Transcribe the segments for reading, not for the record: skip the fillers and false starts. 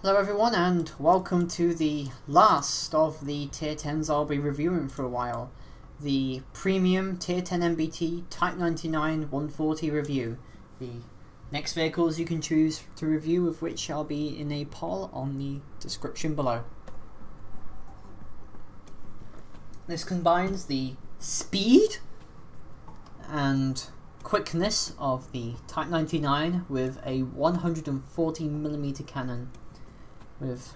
Hello everyone and welcome to the last of the tier 10s I'll be reviewing for a while. The premium tier 10 MBT Type99a2 review. The next vehicles you can choose to review, of which I'll be in a poll on the description below. This combines the speed and quickness of the Type99 with a 140mm cannon, with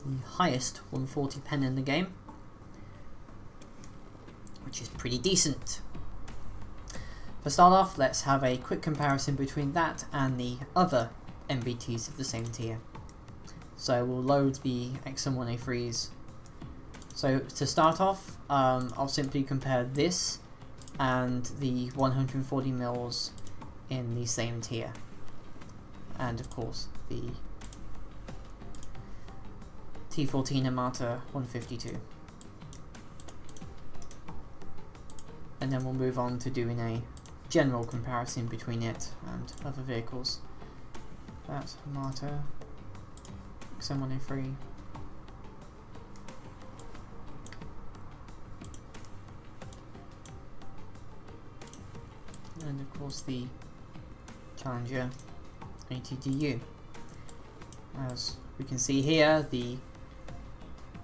the highest 140 pen in the game, which is pretty decent. To start off, let's have a quick comparison between that and the other MBTs of the same tier. So we'll load the XM1A3s. So to start off, I'll simply compare this and the 140 mils in the same tier, and of course the T14 Armata 152, and then we'll move on to doing a general comparison between it and other vehicles. That's Armata, XM1A3, and of course the Challenger ATDU. As we can see here, the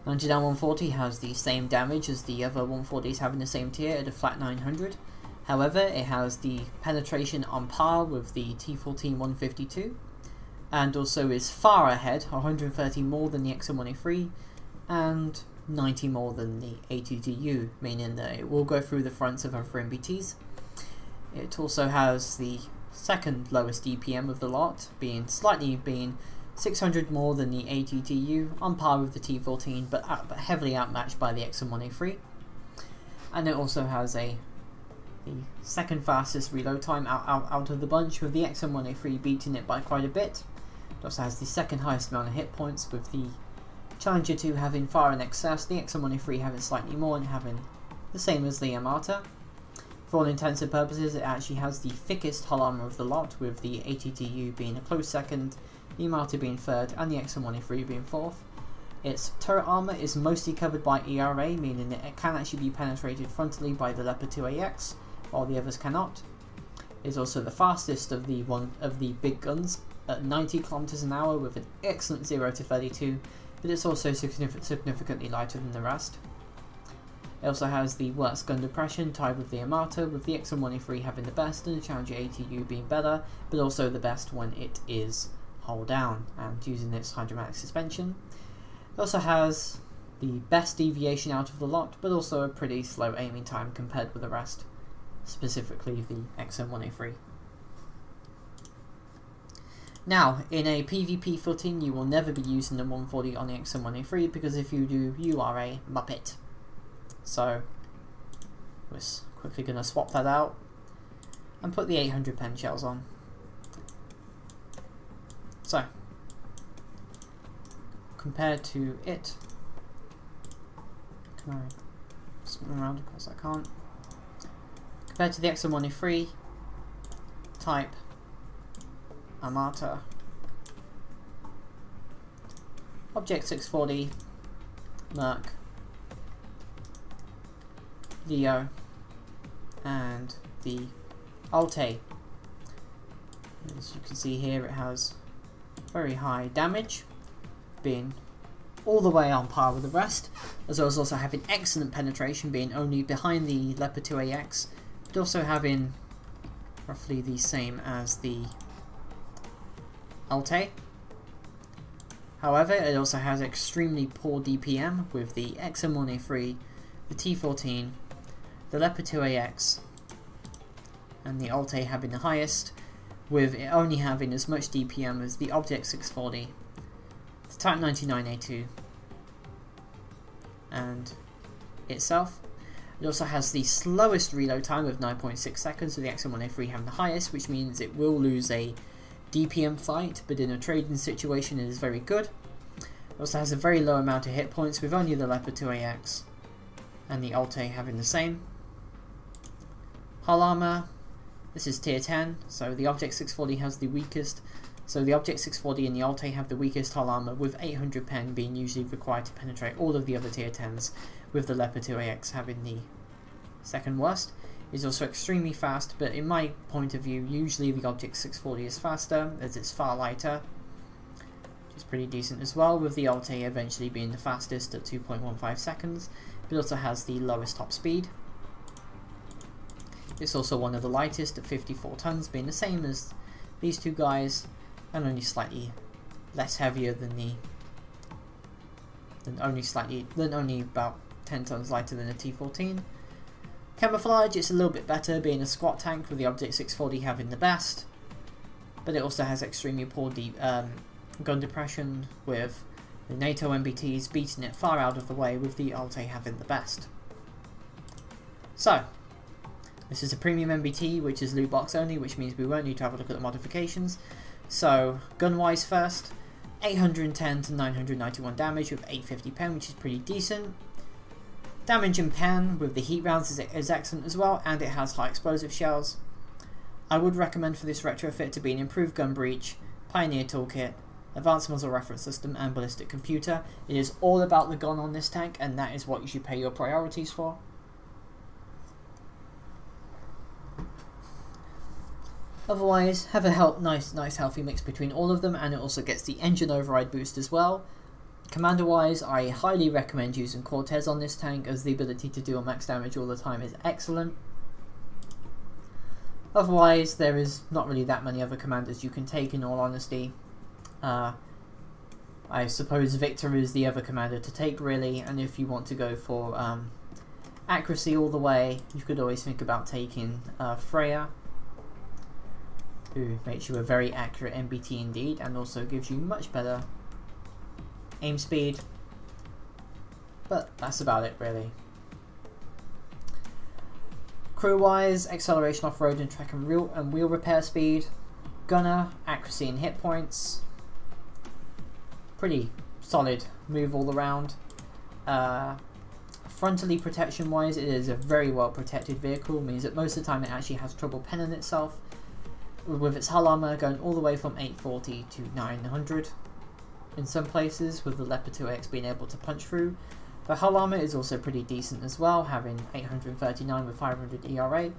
99-140 has the same damage as the other 140s have in the same tier at a flat 900. However, it has the penetration on par with the T14 152, and also is far ahead, 130 more than the XM1A3 and 90 more than the ATDU, meaning that it will go through the fronts of other MBTs. It also has the second lowest DPM of the lot, being 600 more than the ATDU, on par with the T14, but heavily outmatched by the XM1A3. And it also has the second fastest reload time out of the bunch, with the XM1A3 beating it by quite a bit. It also has the second highest amount of hit points, with the Challenger 2 having far in excess, the XM1A3 having slightly more and having the same as the Armata. For all intents and purposes, it actually has the thickest hull armor of the lot, with the ATDU being a close second, the Armata being third, and the XM1A3 being fourth. Its turret armor is mostly covered by ERA, meaning that it can actually be penetrated frontally by the Leopard 2AX, while the others cannot. It is also the fastest of the big guns at 90 km an hour, with an excellent 0 to 32, but it's also significantly lighter than the rest. It also has the worst gun depression, tied with the Armata, with the XM1A3 having the best and the Challenger ATU being better, but also the best when it is hull down and using its hydromatic suspension. It also has the best deviation out of the lot, but also a pretty slow aiming time compared with the rest, specifically the XM1A3. Now, in a PvP footing, you will never be using the 140 on the XM1A3, because if you do, you are a muppet. So we're quickly going to swap that out and put the 800 pen shells on. So, compared to it, can I spin around? Of course I can't. Compared to the XM1A3, Type, Armata, Object 640, Merc, Leo, and the Alte. As you can see here, it has very high damage, being all the way on par with the rest, as well as also having excellent penetration, being only behind the Leopard 2AX, but also having roughly the same as the Alte. However, it also has extremely poor DPM, with the XM1A3, the T14, the Leopard 2AX, and the Alte having the highest, with it only having as much DPM as the Object 640, the Type99a2, and itself. It also has the slowest reload time of 9.6 seconds, with the XM1A3 having the highest, which means it will lose a DPM fight, but in a trading situation it is very good. It also has a very low amount of hit points, with only the Leopard 2AX and the Alte having the same. Hull armor, this is tier 10, so the Object 640 has the weakest So the Object 640 and the Altair have the weakest hull armor, with 800 pen being usually required to penetrate all of the other tier 10s, with the Leopard 2AX having the second worst. It's also extremely fast, but in my point of view, usually the Object 640 is faster, as it's far lighter, which is pretty decent as well, with the Altair eventually being the fastest at 2.15 seconds. It also has the lowest top speed. It's also one of the lightest at 54 tons, being the same as these two guys, and only slightly less heavier than only about 10 tons lighter than a T14. Camouflage, it's a little bit better, being a squat tank, with the Object 640 having the best, but it also has extremely poor gun depression, with the NATO MBTs beating it far out of the way, with the Altair having the best. So, this is a premium MBT, which is loot box only, which means we won't need to have a look at the modifications. So, gun-wise first, 810 to 991 damage with 850 pen, which is pretty decent. Damage in pen with the heat rounds is excellent as well, and it has high explosive shells. I would recommend for this retrofit to be an improved gun breech, Pioneer toolkit, advanced muzzle reference system, and ballistic computer. It is all about the gun on this tank, and that is what you should pay your priorities for. Otherwise, have a nice healthy mix between all of them, and it also gets the engine override boost as well. Commander wise, I highly recommend using Cortez on this tank, as the ability to deal max damage all the time is excellent. Otherwise, there is not really that many other commanders you can take, in all honesty. I suppose Victor is the other commander to take, really, and if you want to go for accuracy all the way, you could always think about taking Freya, who makes you a very accurate MBT indeed, and also gives you much better aim speed. But that's about it, really. Crew wise, acceleration off-road and track and wheel repair speed. Gunner, accuracy and hit points. Pretty solid move all around. Frontally protection wise, it is a very well protected vehicle, means that most of the time it actually has trouble penning itself, with its hull armor going all the way from 840 to 900 in some places, with the Leopard 2X being able to punch through. The hull armor is also pretty decent as well, having 839 with 500 ERA,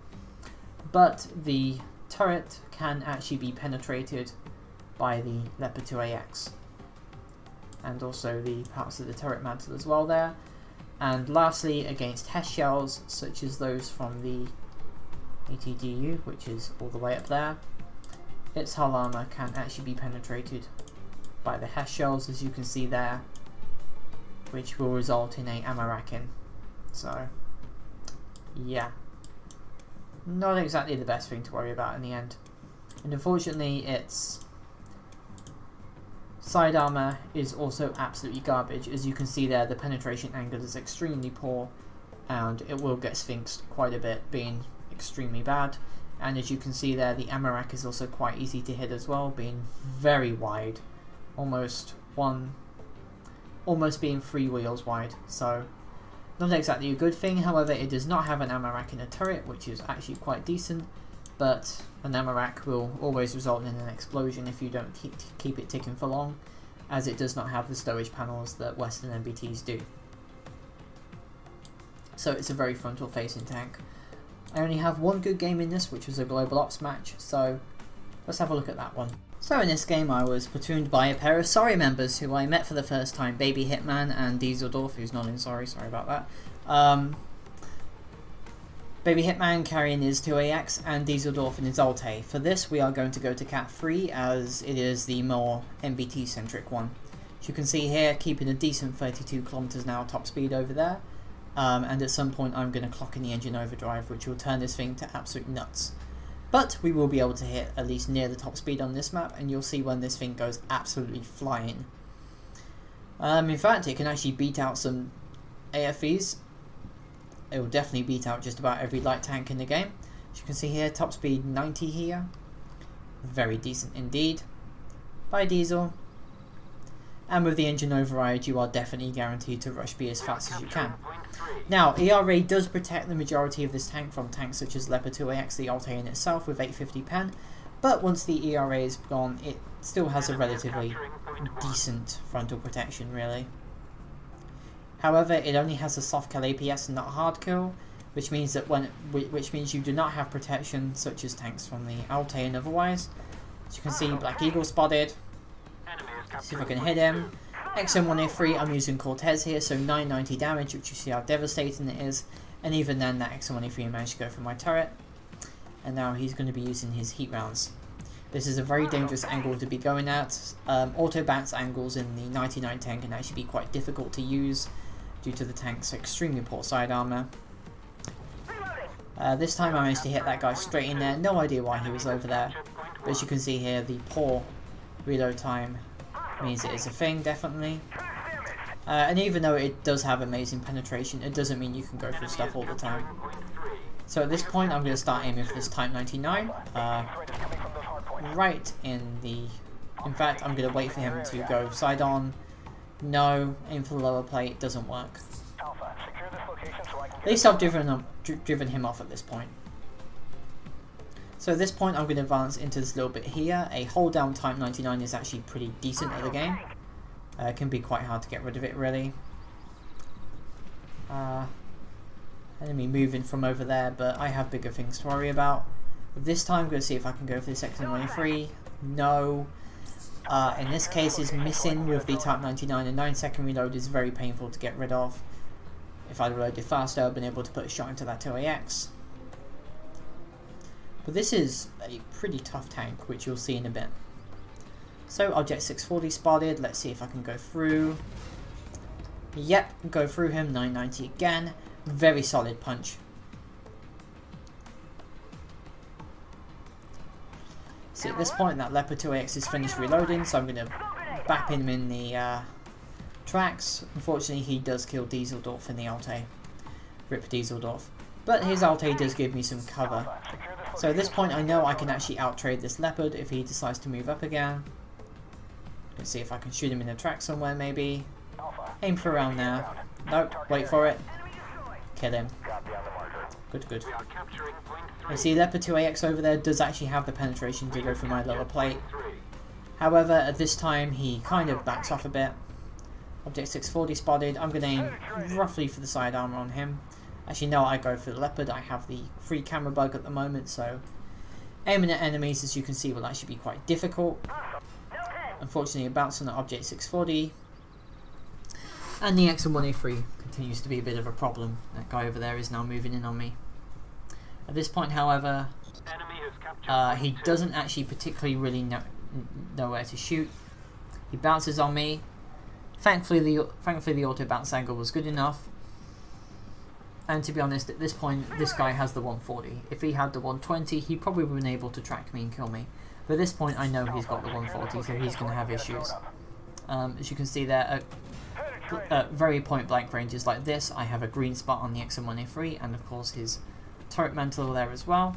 but the turret can actually be penetrated by the Leopard 2AX, and also the parts of the turret mantle as well there. And lastly, against HESH shells such as those from the ATDU, which is all the way up there, its hull armor can actually be penetrated by the HESH shells, as you can see there, which will result in a ammo racking. So yeah, not exactly the best thing to worry about in the end. And unfortunately, its side armor is also absolutely garbage. As you can see there, the penetration angle is extremely poor, and it will get sphinxed quite a bit, being extremely bad. And as you can see there, the ammo rack is also quite easy to hit as well, being very wide, almost being 3 wheels wide. So not exactly a good thing. However, it does not have an ammo rack in a turret, which is actually quite decent, but an ammo rack will always result in an explosion if you don't keep it ticking for long, as it does not have the stowage panels that Western MBTs do. So it's a very frontal facing tank. I only have one good game in this, which was a global ops match, so let's have a look at that one. So in this game I was platooned by a pair of Sorry members who I met for the first time, Baby Hitman and Dieseldorf, who's not in sorry about that. Baby Hitman carrying his 2AX and Dieseldorf in his Altair. For this we are going to go to Cat 3, as it is the more MBT centric one. As you can see here, keeping a decent 32 kilometers an hour top speed over there. And at some point I'm going to clock in the engine overdrive, which will turn this thing to absolute nuts. But we will be able to hit at least near the top speed on this map, and you'll see when this thing goes absolutely flying. In fact, it can actually beat out some AFVs. It will definitely beat out just about every light tank in the game. As you can see here, top speed 90 here. Very decent indeed. By Diesel. And with the engine override, you are definitely guaranteed to rush B as fast as you can. Now, ERA does protect the majority of this tank from tanks such as Leopard 2AX, the Altair in itself, with 850 pen, But once the ERA is gone, it still has a relatively decent frontal protection, really. However, it only has a soft kill APS and not hard kill, which means that which means you do not have protection such as tanks from the Alte and otherwise. As you can see, Black Eagle spotted. See if I can hit him. XM1A3, I'm using Cortez here, so 990 damage, which you see how devastating it is. And even then, that XM1A3 managed to go for my turret. And now he's going to be using his heat rounds. This is a very dangerous angle to be going at. Auto bounce angles in the 9910 can actually be quite difficult to use due to the tank's extremely poor side armor. This time I managed to hit that guy straight in there. No idea why he was over there. But as you can see here, the poor reload time means it is a thing, definitely. And even though it does have amazing penetration, it doesn't mean you can go through stuff all the time. So at this point, I'm going to start aiming for this Type 99. Right in the... In fact, I'm going to wait for him to go side on. No, aim for the lower plate, doesn't work. At least I've driven him off at this point. So at this point, I'm going to advance into this little bit here. A hold down Type 99 is actually pretty decent at the game. It can be quite hard to get rid of it, really. Enemy moving from over there, but I have bigger things to worry about. This time I'm going to see if I can go for this XM1A3. No. In this case, it's missing with the Type 99. A 9-second reload is very painful to get rid of. If I'd reloaded faster, I'd been able to put a shot into that 2AX. But this is a pretty tough tank, which you'll see in a bit. So, Object 640 spotted. Let's see if I can go through. Yep, go through him. 990 again. Very solid punch. See, at this point, that Leopard 2AX is finished reloading, so I'm going to bap him in the tracks. Unfortunately, he does kill Dieseldorf in the Alte. Rip Dieseldorf. But his Alte does give me some cover. So at this point, I know I can actually out-trade this Leopard if he decides to move up again. Let's see if I can shoot him in the track somewhere, maybe. Aim for around there. Nope, wait for it. Kill him. Good, good. You see, Leopard 2AX over there does actually have the penetration to go for my lower plate. However, at this time, he kind of backs off a bit. Object 640 spotted. I'm going to aim roughly for the side armor on him. Actually, no, I go for the Leopard. I have the free camera bug at the moment, so aiming at enemies, as you can see, will actually be quite difficult. Unfortunately, it bounced on the Object 640. And the XM1A3 continues to be a bit of a problem. That guy over there is now moving in on me. At this point, however, he doesn't actually particularly really know where to shoot. He bounces on me. Thankfully, the auto bounce angle was good enough. And to be honest, at this point, this guy has the 140. If he had the 120, he probably would have been able to track me and kill me. But at this point, I know he's got the 140, so he's going to have issues. As you can see there, at very point blank ranges like this, I have a green spot on the XM1A3, and of course his turret mantle there as well.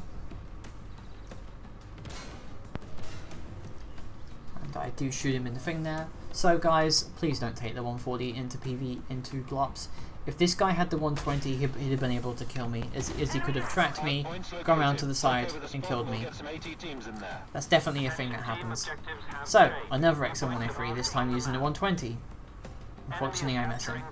And I do shoot him in the thing there. So guys, please don't take the 140 into PV into Glops. If this guy had the 120, he'd have been able to kill me, as he could have tracked me, gone around to the side, and killed me. That's definitely a thing that happens. So, another XM1A3, this time using the 120. Unfortunately, I miss him.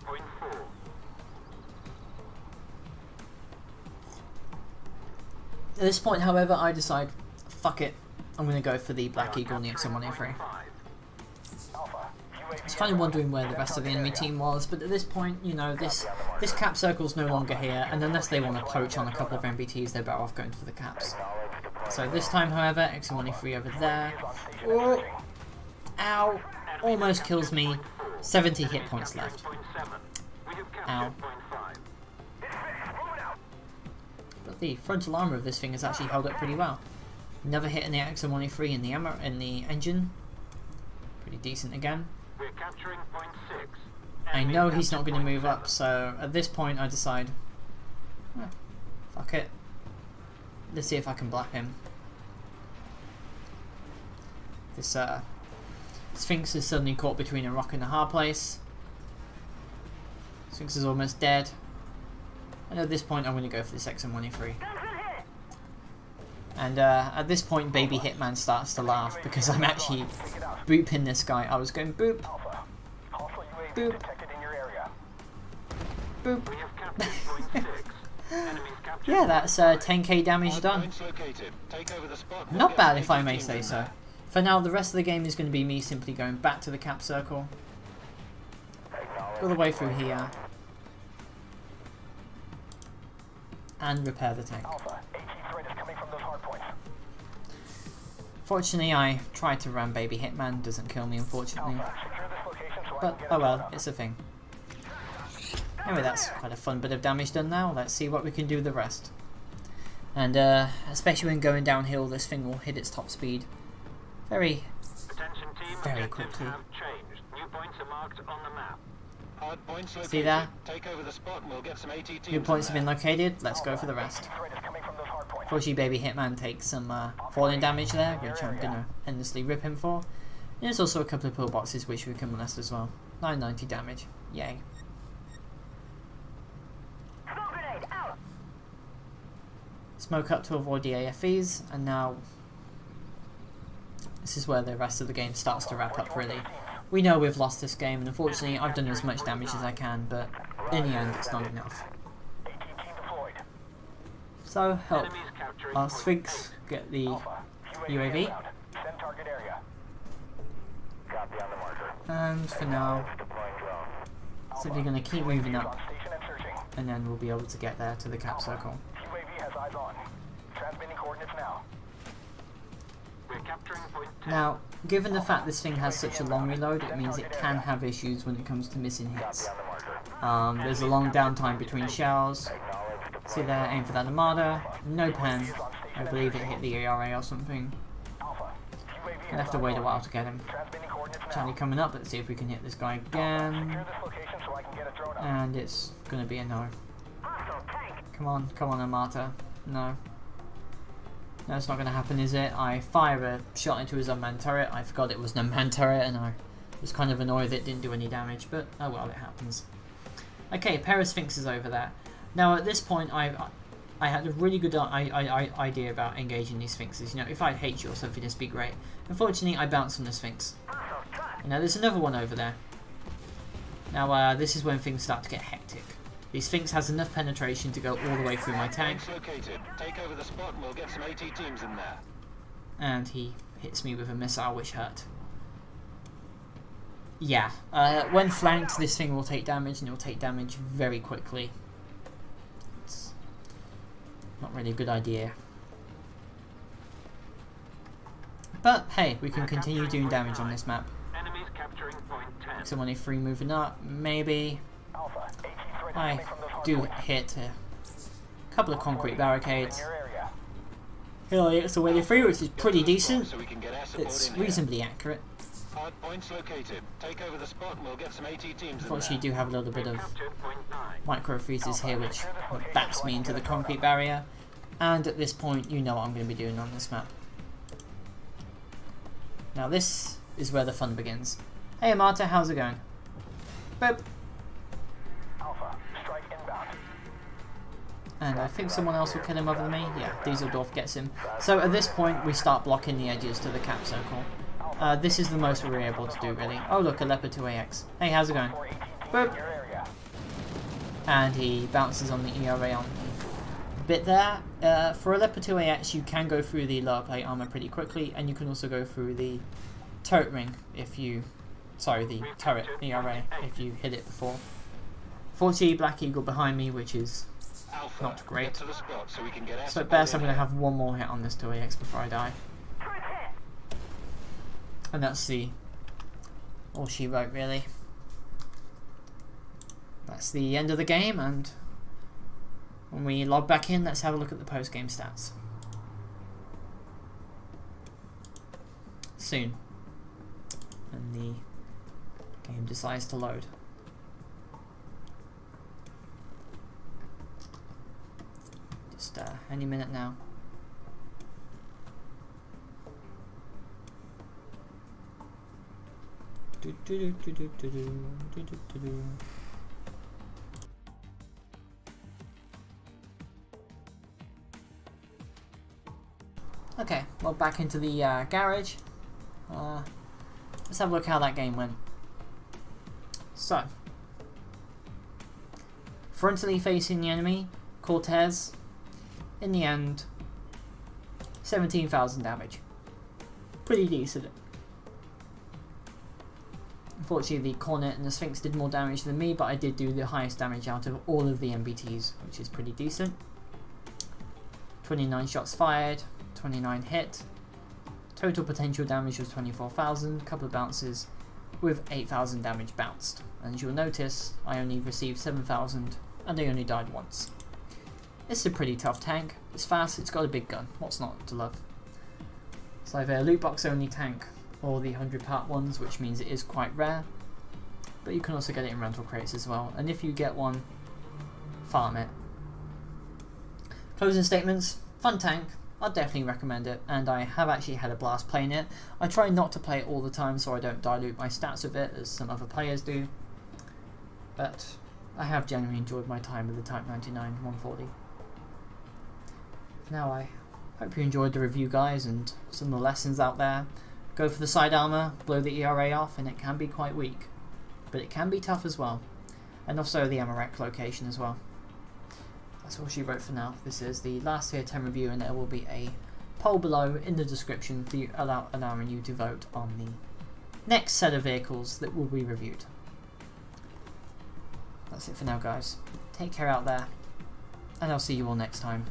At this point, however, I decide, fuck it, I'm going to go for the Black Eagle and the XM1A3. I was kind of wondering where the rest of the enemy team was, but at this point, you know, this cap circle's no longer here, and unless they want to poach on a couple of MBTs, they're better off going for the caps. So this time, however, XM1A3 over there. Oh, ow! Almost kills me. 70 hit points left. Ow. But the frontal armor of this thing has actually held up pretty well. Never hit any XM1A3 in the engine. Pretty decent again. I know he's not going to move up, so at this point I decide, fuck it. Let's see if I can block him. This Sphinx is suddenly caught between a rock and a hard place. Sphinx is almost dead. And at this point I'm going to go for this XM1A3. And at this point, Baby Hitman starts to laugh because I'm actually booping this guy. I was going boop, boop, boop. Yeah, that's 10k damage done. Not bad, if I may say so. For now, the rest of the game is going to be me simply going back to the cap circle. All the way through here. And repair the tank. Fortunately, I tried to ram Baby Hitman. Doesn't kill me, unfortunately. But, oh well, it's a thing. Anyway, that's quite a fun bit of damage done now. Let's see what we can do with the rest. And especially when going downhill, this thing will hit its top speed very quickly. See there? New points have been located. Let's go for the rest. Unfortunately, Baby Hitman takes some falling damage there, which I'm going to endlessly rip him for. And there's also a couple of pillboxes which we can molest as well. 990 damage. Yay. Smoke up to avoid the AFEs, and now this is where the rest of the game starts to wrap up, really. We know we've lost this game, and unfortunately I've done as much damage as I can, but in the end it's not enough. So help our Sphinx get the UAV. And for now, simply going to keep moving up, and then we'll be able to get there to the cap circle. Now, given the fact this thing has such a long reload, it means it can have issues when it comes to missing hits. There's a long downtime between shells. See there, aim for that Armada. No pen. I believe it hit the ARA or something. Gonna have to wait a while to get him. Charlie coming up, let's see if we can hit this guy again. And it's gonna be a no. Come on, Armata. No. No, it's not going to happen, is it? I fire a shot into his unmanned turret. I forgot it was an unmanned turret, and I was kind of annoyed that it didn't do any damage, but oh well, it happens. Okay, a pair of Sphinxes over there. Now, at this point, I had a really good idea about engaging these Sphinxes. You know, if I'd hate you or something, this would be great. Unfortunately, I bounced on the Sphinx. And now there's another one over there. Now, this is when things start to get hectic. The Sphinx has enough penetration to go all the way through my tank. Take over the spot and we'll get some AT teams in there. And he hits me with a missile which hurt. Yeah, when flanked this thing will take damage, and it will take damage very quickly. It's not really a good idea. But hey, we can continue doing damage on this map. Someone free moving up, maybe. I do hit a couple of concrete barricades. Here it's a way free, which is pretty decent. It's reasonably accurate. Unfortunately, you do have a little bit of micro freezes here, which baps me into the concrete barrier. And at this point, you know what I'm going to be doing on this map. Now this is where the fun begins. Hey Marta, how's it going? Boop. And I think someone else will kill him other than me. Yeah, Dieseldorf gets him. So at this point, we start blocking the edges to the cap circle. This is the most we're able to do, really. Oh look, a Leopard 2AX. Hey, how's it going? Boop! And he bounces on the ERA on the bit there. For a Leopard 2AX, you can go through the lower plate armor pretty quickly, and you can also go through the turret ring if you... Sorry, the turret ERA if you hit it before. Fortunately, Black Eagle behind me, which is not great. So at best, I'm going to have one more hit on this 2AX before I die. And that's the all she wrote, really. That's the end of the game, and when we log back in, let's have a look at the post-game stats. Soon. And the game decides to load. Just any minute now. log back into the garage. Let's have a look how that game went. So, frontally facing the enemy, Cortez, in the end, 17,000 damage. Pretty decent. Unfortunately, the Cornet and the Sphinx did more damage than me, but I did do the highest damage out of all of the MBTs, which is pretty decent. 29 shots fired, 29 hit. Total potential damage was 24,000, couple of bounces with 8,000 damage bounced. And as you'll notice, I only received 7,000 and I only died once. It's a pretty tough tank. It's fast, it's got a big gun. What's not to love? It's either a loot box only tank or the 100 part ones, which means it is quite rare. But you can also get it in rental crates as well. And if you get one, farm it. Closing statements. Fun tank. I'd definitely recommend it, and I have actually had a blast playing it. I try not to play it all the time so I don't dilute my stats with it as some other players do. But I have genuinely enjoyed my time with the Type99a2. Now I hope you enjoyed the review, guys, and some of the lessons out there. Go for the side armour, blow the ERA off, and it can be quite weak. But it can be tough as well. And also the ammo rack location as well. That's all she wrote for now. This is the last tier 10 review, and there will be a poll below in the description for you, allowing you to vote on the next set of vehicles that will be reviewed. That's it for now, guys. Take care out there, and I'll see you all next time.